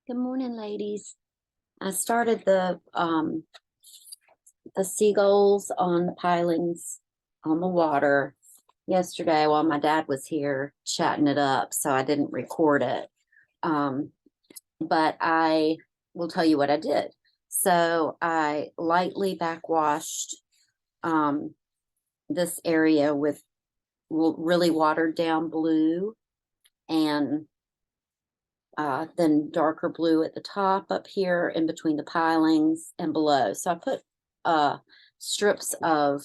Good morning, ladies. I started the seagulls on the pilings on the water yesterday while my dad was here chatting it up, so I didn't record it. Um, but I will tell you what I did. So I lightly backwashed um, this area with really watered down blue and then darker blue at the top up here in between the pilings and below. So I put strips of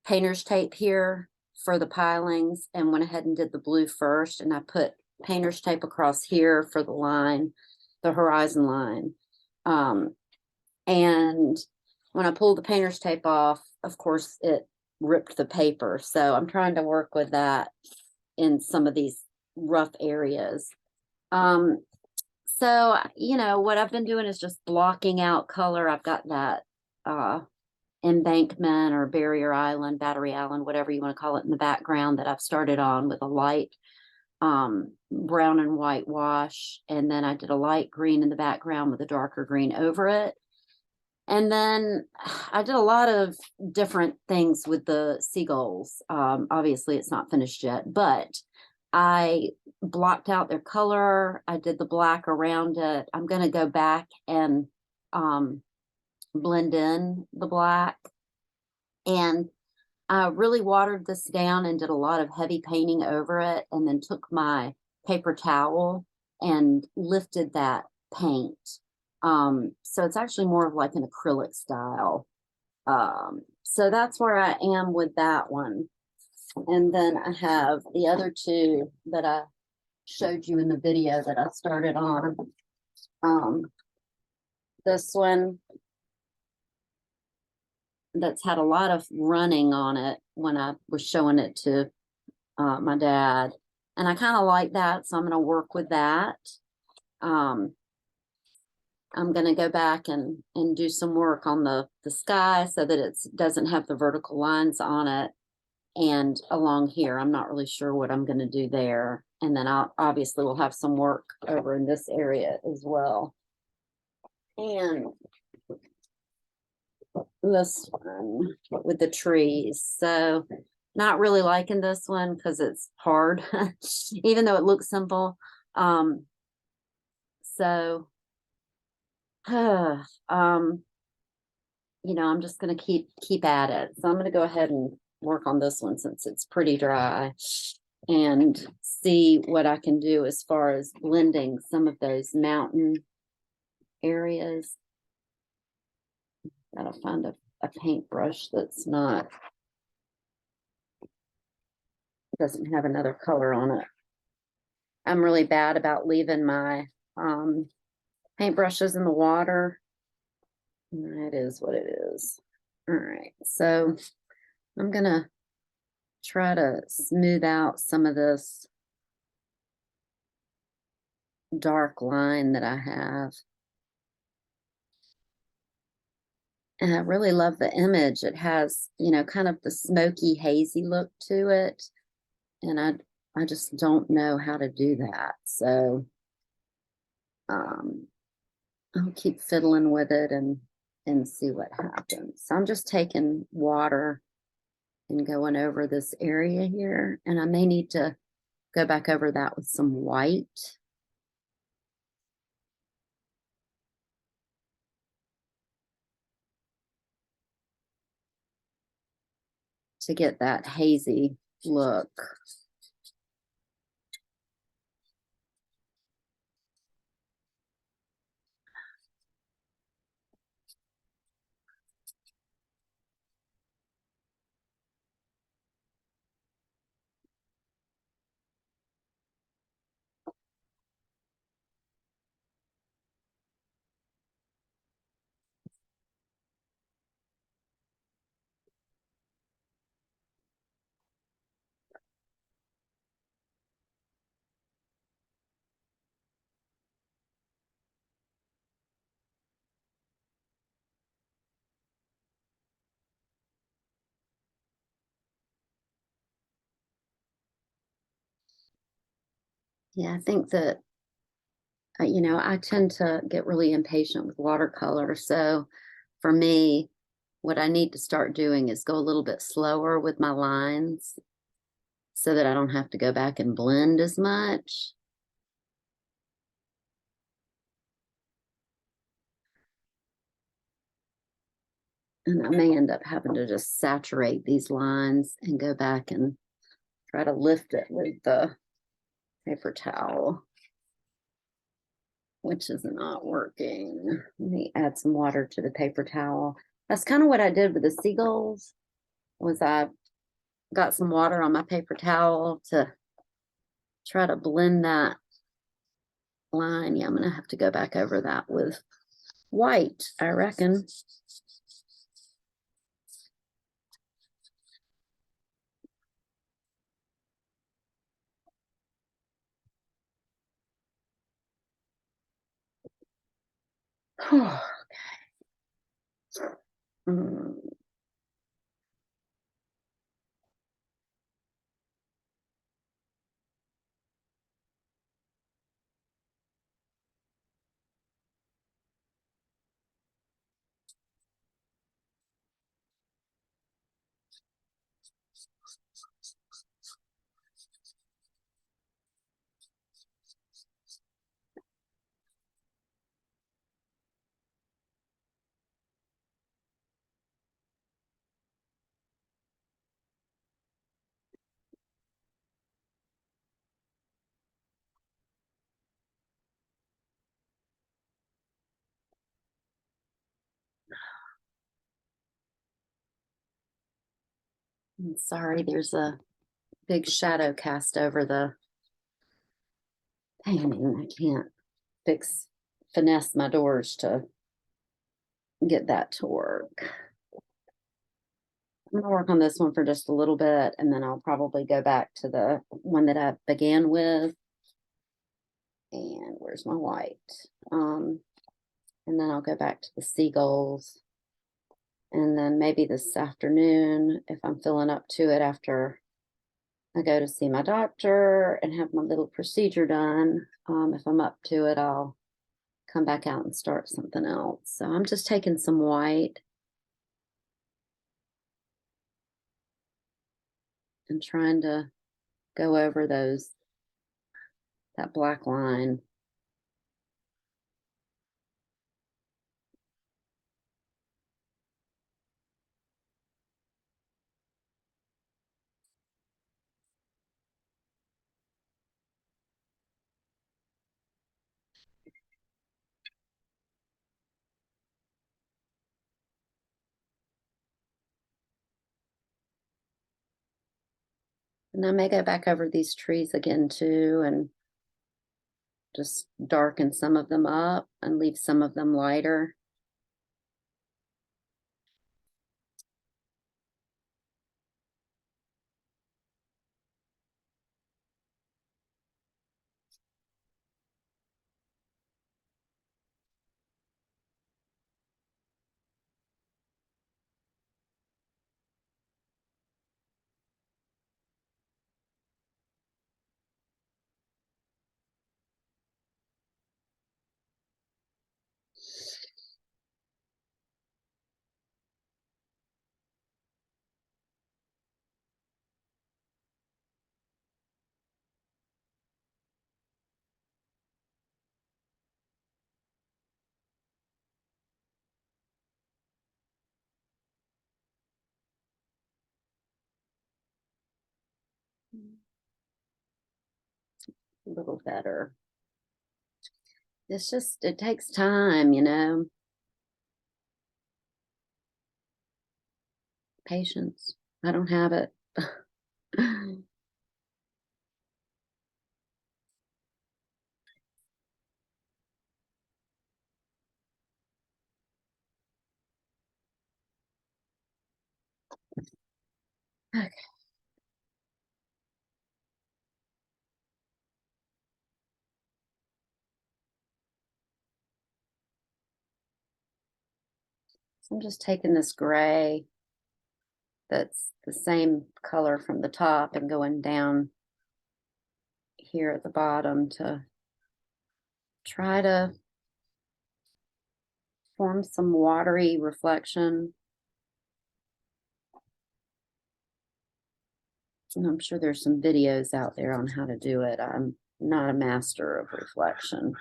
painter's tape here for the pilings and went ahead and did the blue first. And I put painter's tape across here for the line, the horizon line. And when I pulled the painter's tape off, of course, it ripped the paper. So I'm trying to work with that in some of these rough areas. So, what I've been doing is just blocking out color. I've got that embankment or barrier island, battery island, whatever you want to call it, in the background that I've started on with a light brown and white wash. And then I did a light green in the background with a darker green over it. And then I did a lot of different things with the seagulls. Obviously, it's not finished yet, but I blocked out their color. I did the black around it. I'm going to go back and blend in the black. And I really watered this down and did a lot of heavy painting over it, and then took my paper towel and lifted that paint. So it's actually more of like an acrylic style. So that's where I am with that one. And then I have the other two that I showed you in the video that I started on. This one that's had a lot of running on it when I was showing it to my dad. And I kind of like that, so I'm going to work with that. I'm going to go back and do some work on the sky so that it doesn't have the vertical lines on it. And along here, I'm not really sure what I'm going to do there. And then I'll obviously we'll have some work over in this area as well. And this one with the trees. So not really liking this one because it's hard, even though it looks simple. So I'm just going to keep at it. So I'm going to go ahead and work on this one since it's pretty dry and see what I can do as far as blending some of those mountain areas. Gotta find a paintbrush that's doesn't have another color on it. I'm really bad about leaving my paintbrushes in the water. It is what it is. All right, so I'm gonna try to smooth out some of this dark line that I have. And I really love the image. It has, kind of the smoky, hazy look to it. And I just don't know how to do that. So I'll keep fiddling with it and see what happens. So I'm just taking water and going over this area here. And I may need to go back over that with some white. To get that hazy look. Yeah, I think that you know, I tend to get really impatient with watercolor. So for me, what I need to start doing is go a little bit slower with my lines so that I don't have to go back and blend as much. And I may end up having to just saturate these lines and go back and try to lift it with the paper towel, which is not working. Let me add some water to the paper towel. That's kind of what I did with the seagulls, was I got some water on my paper towel to try to blend that line. Yeah, I'm gonna have to go back over that with white, I reckon. Mm, I'm sorry, there's a big shadow cast over the painting. I can't finesse my doors to get that to work. I'm gonna work on this one for just a little bit, and then I'll probably go back to the one that I began with. And where's my white? Um, and then I'll go back to the seagulls. And then maybe this afternoon, if I'm feeling up to it after I go to see my doctor and have my little procedure done, if I'm up to it, I'll come back out and start something else. So I'm just taking some white and trying to go over that black line. And I may go back over these trees again too and just darken some of them up and leave some of them lighter. A little better. It takes time, you know, patience. I don't have it. Okay, so I'm just taking this gray that's the same color from the top and going down here at the bottom to try to form some watery reflection. And I'm sure there's some videos out there on how to do it. I'm not a master of reflection.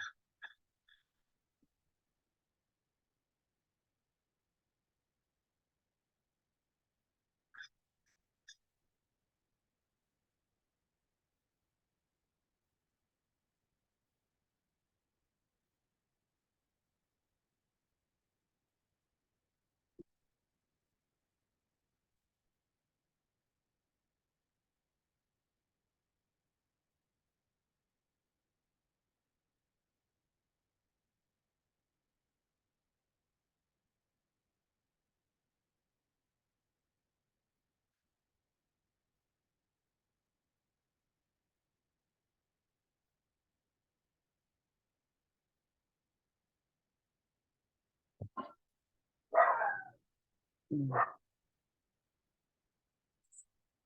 Mm.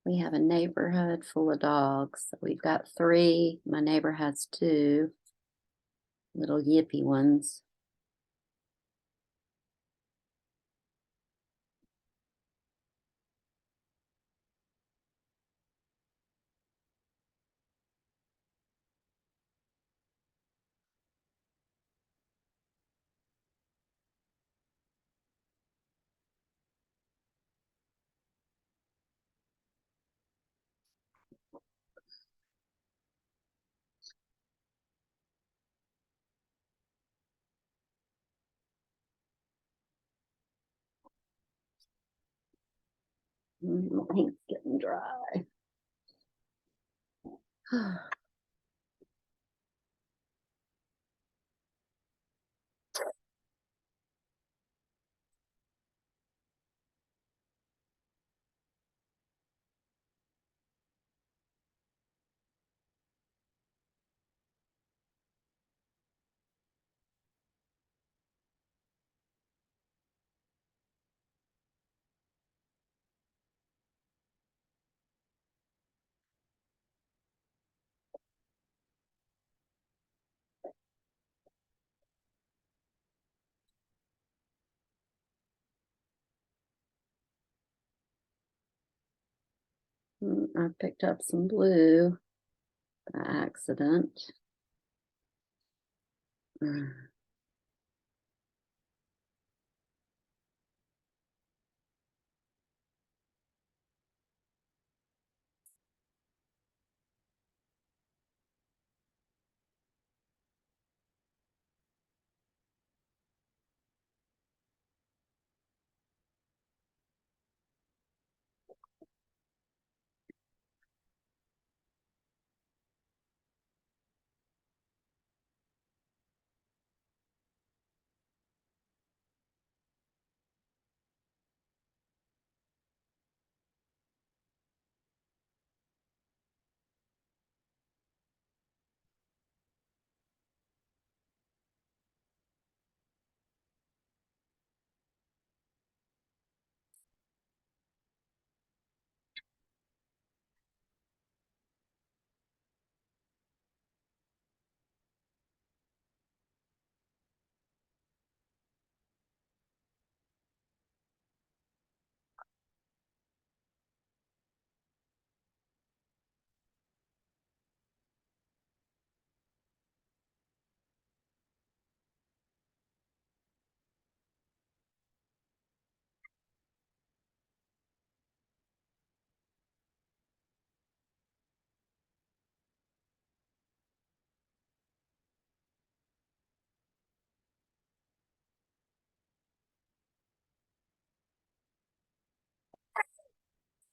We have a neighborhood full of dogs. We've got 3. My neighbor has 2 little yippy ones. My ink's getting dry. I picked up some blue by accident.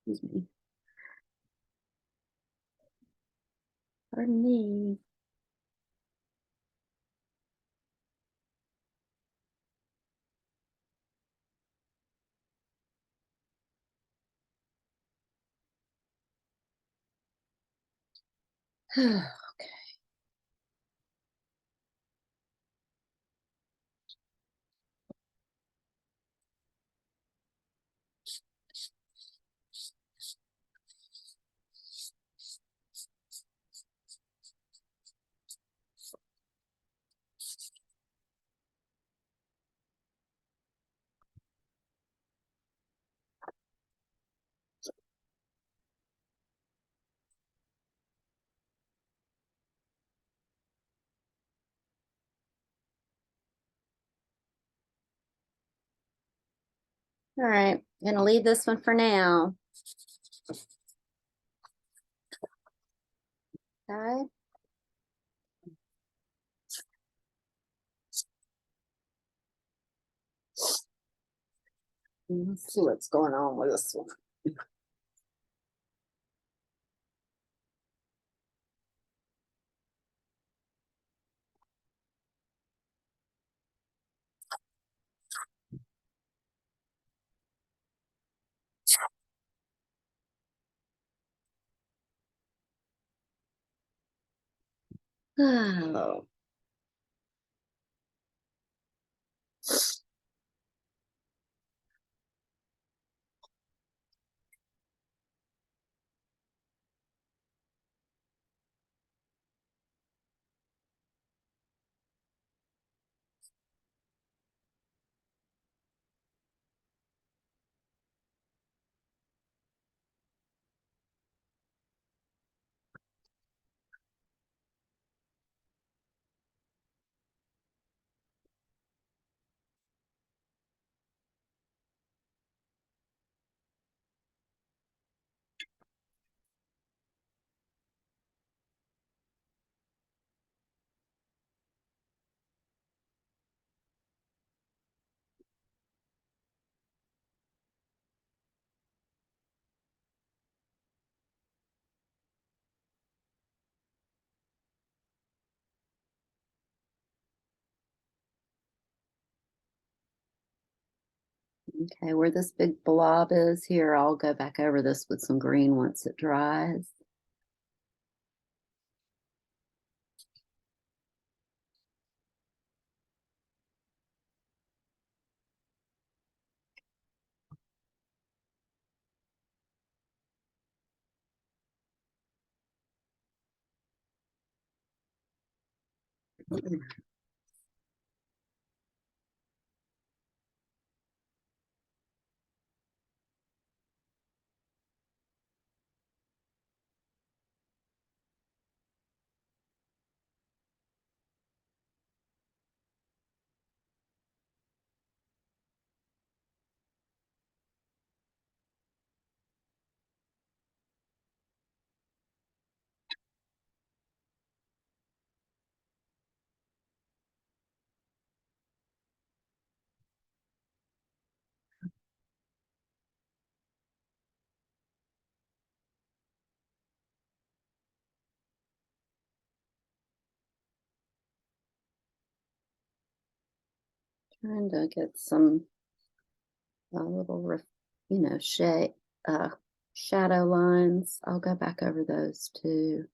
Excuse me. Pardon me. All right, gonna leave this one for now. Okay. Let's see what's going on with this one. Oh, okay, where this big blob is here, I'll go back over this with some green once it dries. Trying to get some little, shade, shadow lines. I'll go back over those too.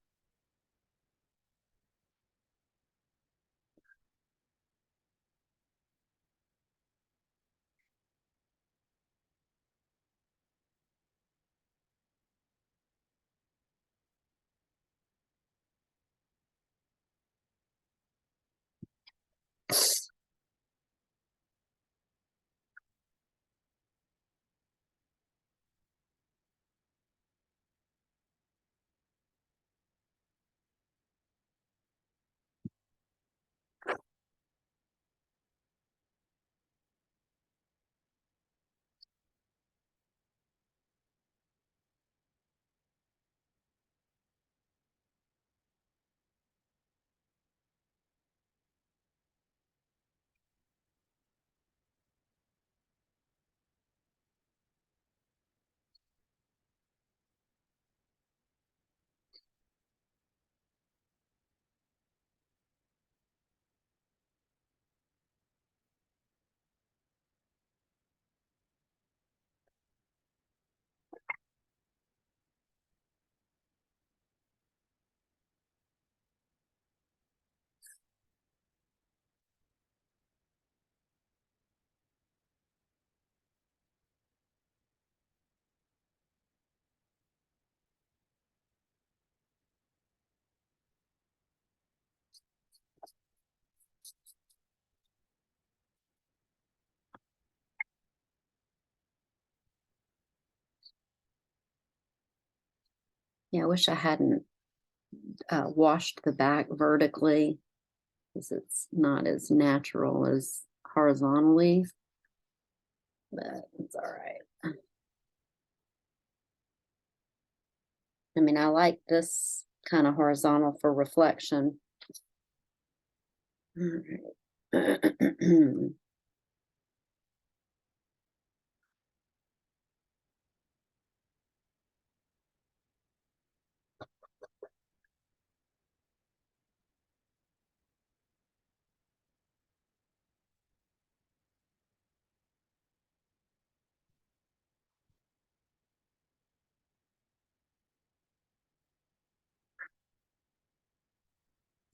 Yeah, I wish I hadn't washed the back vertically because it's not as natural as horizontally. but it's all right. I mean, I like this kind of horizontal for reflection. All right.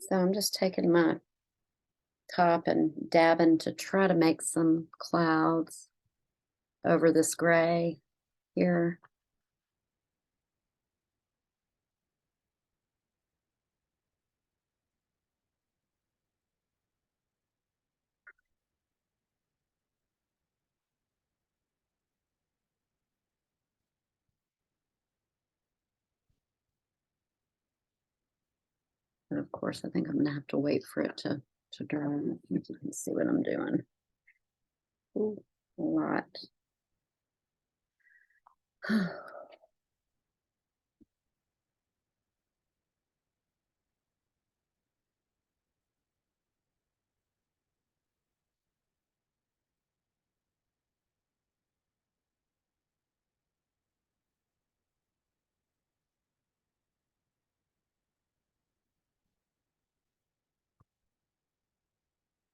So I'm just taking my top and dabbing to try to make some clouds over this gray here. And of course, I think I'm gonna have to wait for it to dry. You can see what I'm doing. Ooh, a lot.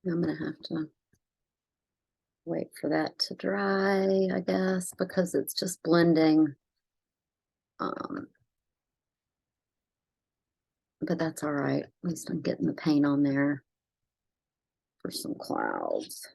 I'm gonna have to wait for that to dry, I guess, because it's just blending. Um, but that's all right. At least I'm getting the paint on there for some clouds.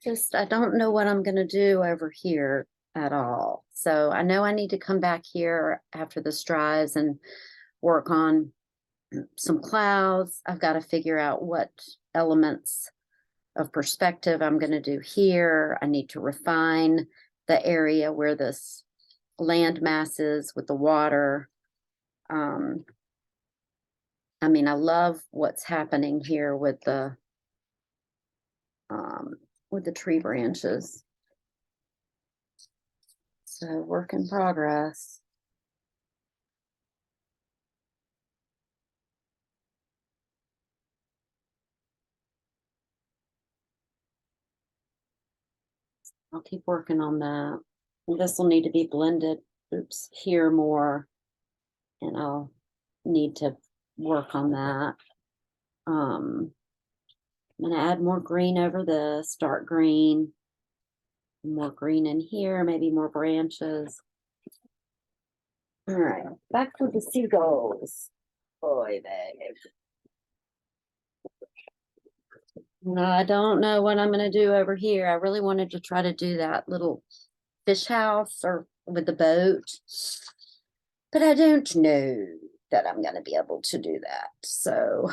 Just, I don't know what I'm gonna do over here at all. So I know I need to come back here after this dries and work on some clouds. I've got to figure out what elements of perspective I'm going to do here. I need to refine the area where this land mass is with the water. Um, I mean, I love what's happening here with the tree branches. So work in progress. I'll keep working on that. This will need to be blended, oops, here more, and I'll need to work on that. I'm gonna add more green over this, dark green, more green in here, maybe more branches. All right, back to the seagulls. Boy, babe. I don't know what I'm gonna do over here. I really wanted to try to do that little fish house or with the boat, but I don't know that I'm going to be able to do that. So,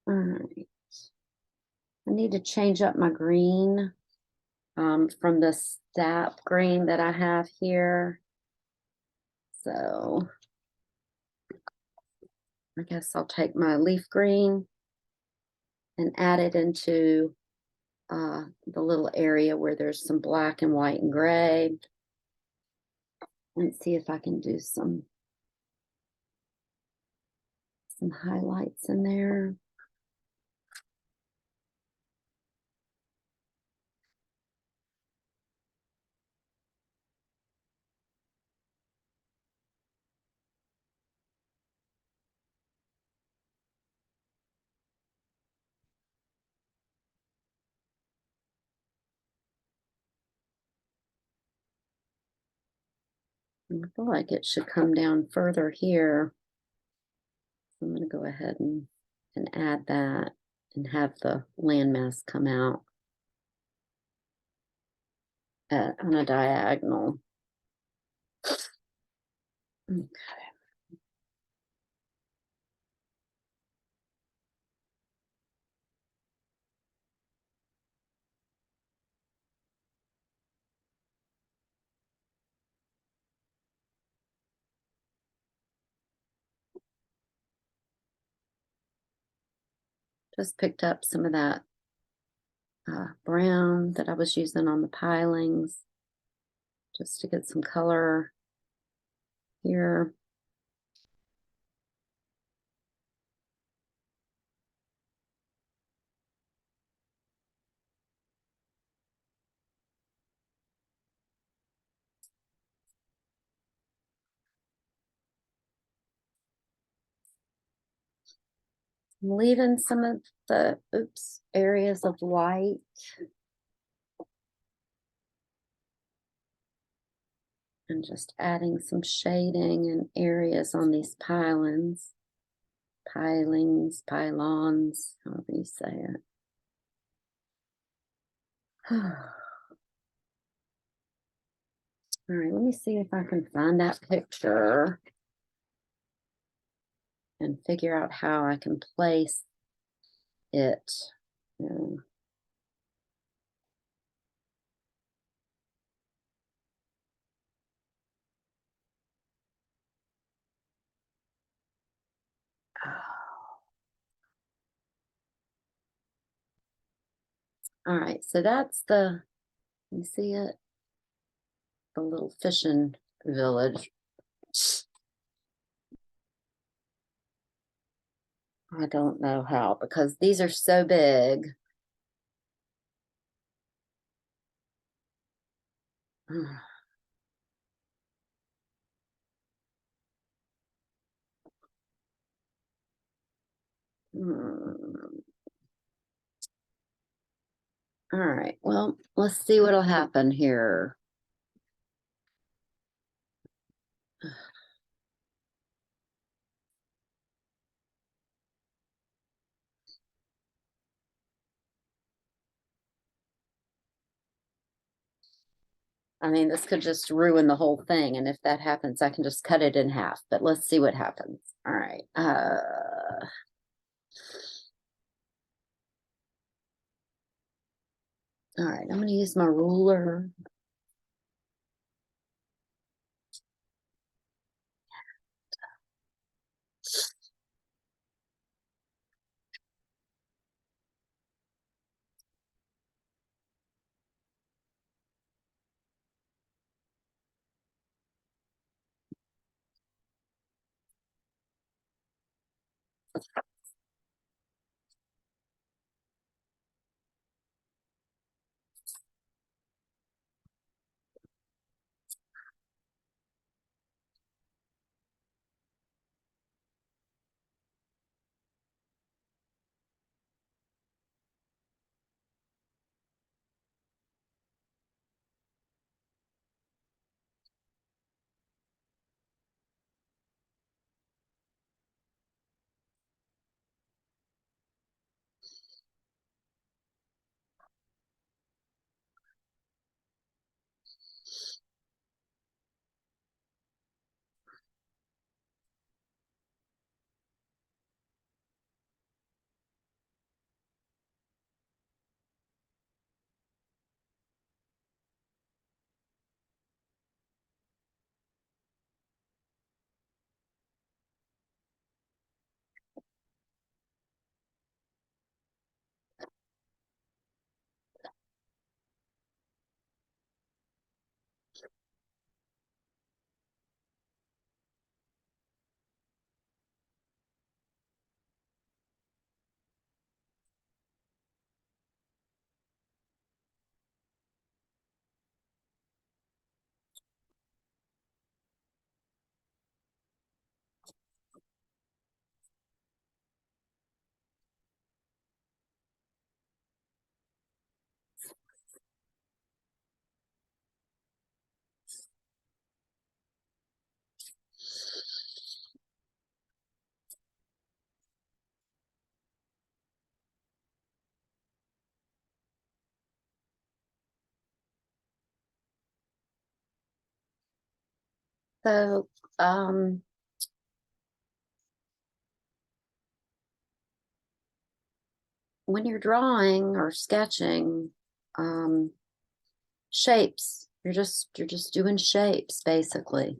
all right. I need to change up my green from the sap green that I have here. So I guess I'll take my leaf green and add it into the little area where there's some black and white and gray. Let's see if I can do some highlights in there. I feel like it should come down further here. I'm going to go ahead and add that and have the landmass come out on a diagonal. Okay. Just picked up some of that brown that I was using on the pilings just to get some color here. I'm leaving some of the areas of white. And just adding some shading in areas on these pilings, pylons, however you say it. All right, let me see if I can find that picture and figure out how I can place it. All right, so that's you see it? The little fishing village. I don't know how because these are so big. All right, well, let's see what'll happen here. I mean, this could just ruin the whole thing. And if that happens, I can just cut it in half, but let's see what happens. All right. All right, I'm going to use my ruler. So, um, when you're drawing or sketching, um, shapes, you're just doing shapes basically.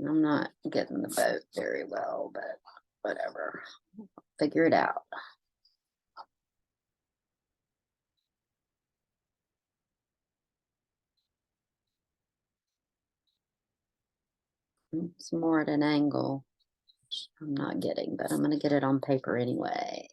I'm not getting the boat very well, but whatever. Figure it out. It's more at an angle. Which I'm not getting, but I'm going to get it on paper anyway.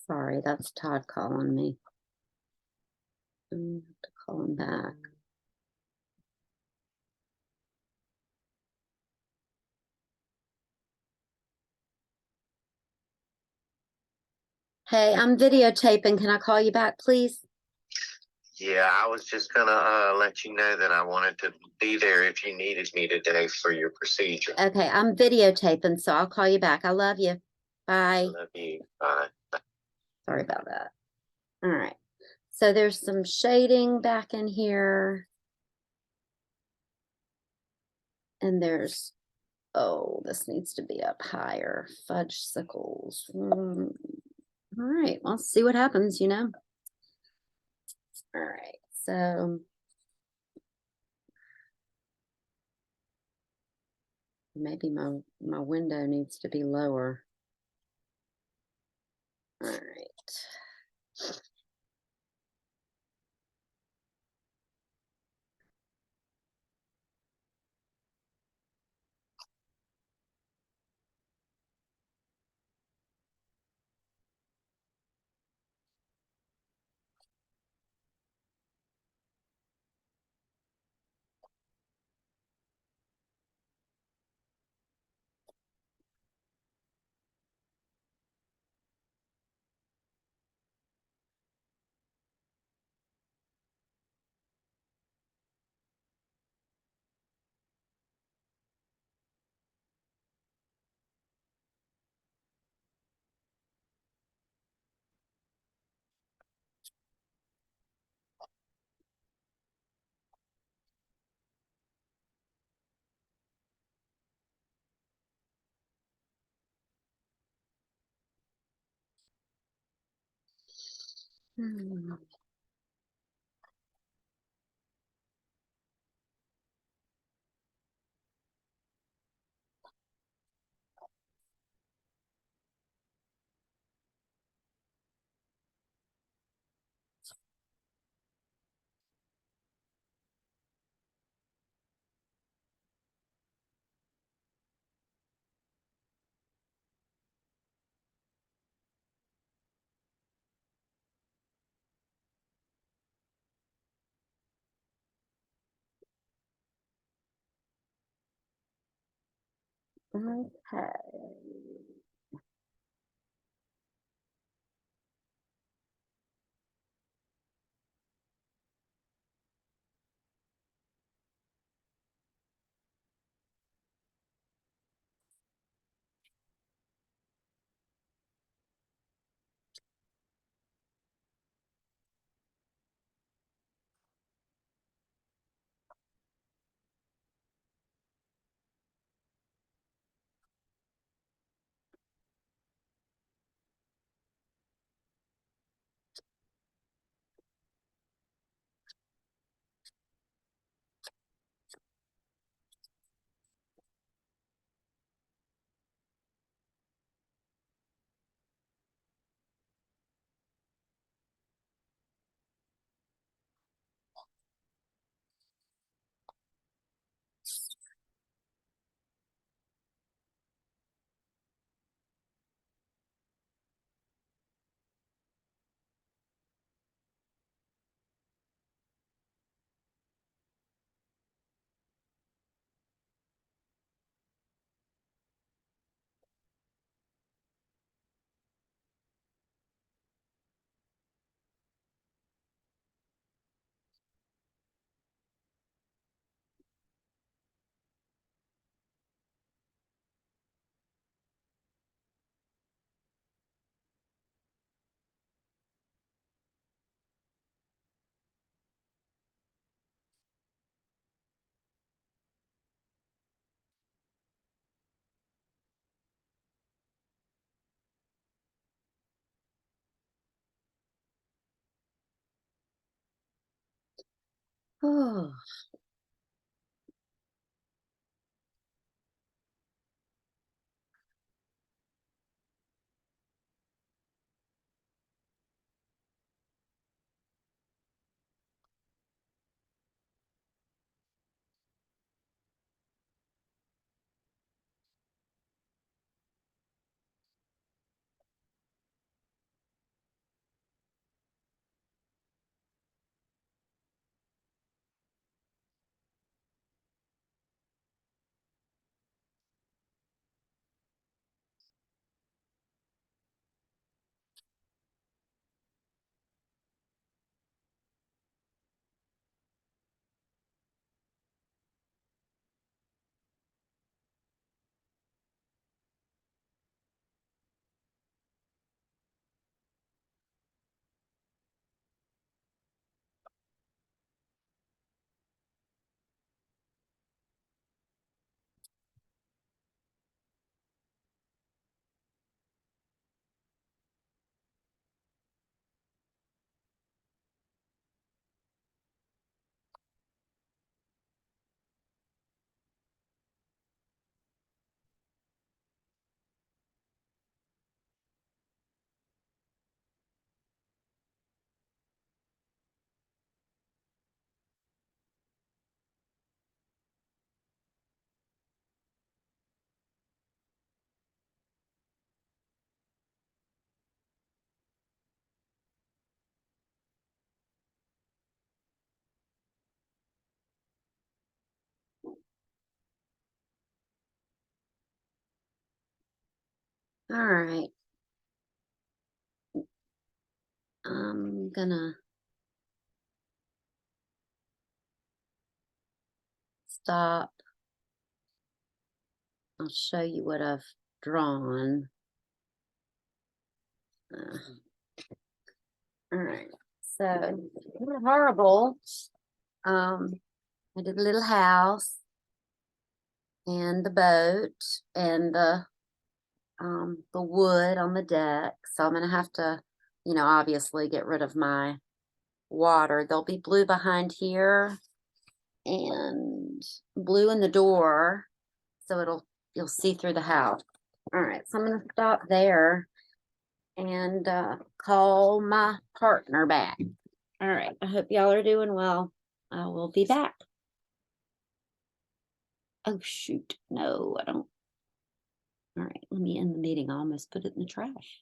Sorry, that's Todd calling me. I have to call him back. Hey, I'm videotaping. Can I call you back, please? Yeah, I was just gonna let you know that I wanted to be there if you needed me today for your procedure. Okay, I'm videotaping, so I'll call you back. I love you. Bye. Love you. Bye. Sorry about that. All right. So there's some shading back in here. And there's, oh, this needs to be up higher. Fudge sickles. All right, let's see what happens, you know. All right, so maybe my window needs to be lower. All right. Hmm. Okay. Oh. All right. I'm gonna stop. I'll show you what I've drawn. Uh, all right. So horrible. Um, I did a little house and the boat and the wood on the deck. So I'm gonna have to, obviously get rid of my water. There'll be blue behind here and blue in the door, so you'll see through the house. All right, so I'm gonna stop there and call my partner back. All right, I hope y'all are doing well. I will be back. Oh shoot, no, I don't. All right, let me end the meeting. I almost put it in the trash.